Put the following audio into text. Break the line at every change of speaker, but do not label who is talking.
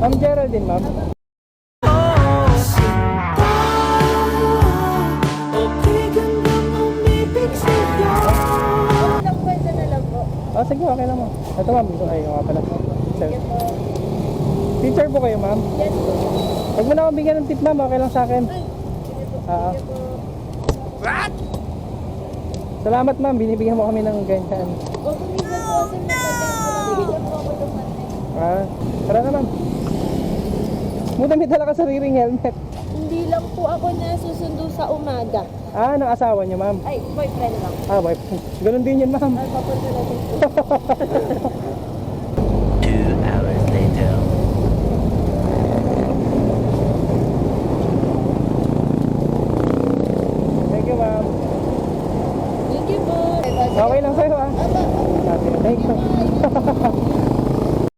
Ma'am Geraldine, ma'am. Oh, sige, okay lang ma'am. Ito ma'am, ay, nga pala. Sir. Teacher po kayo ma'am?
Yes po.
Huwag mo na akong bigyan ng tip ma'am, okay lang sa akin.
Sige po.
Oo.
Sige po.
Salamat ma'am, binibigyan mo kami ng ganyan.
O kumisan po kasi nabigyan po ako ng
Tara na ma'am. Muda may dala ka sariling helmet.
Hindi lang po ako nasusundo sa umaga.
Ng asawa niyo ma'am.
Ay, boyfriend lang.
Boyfriend. Ganun din yun ma'am.
Ay, papunta na din po.
2 hours later.
Thank you ma'am.
Thank you po.
Okay lang sa'yo ah.
Aba.
Thank you.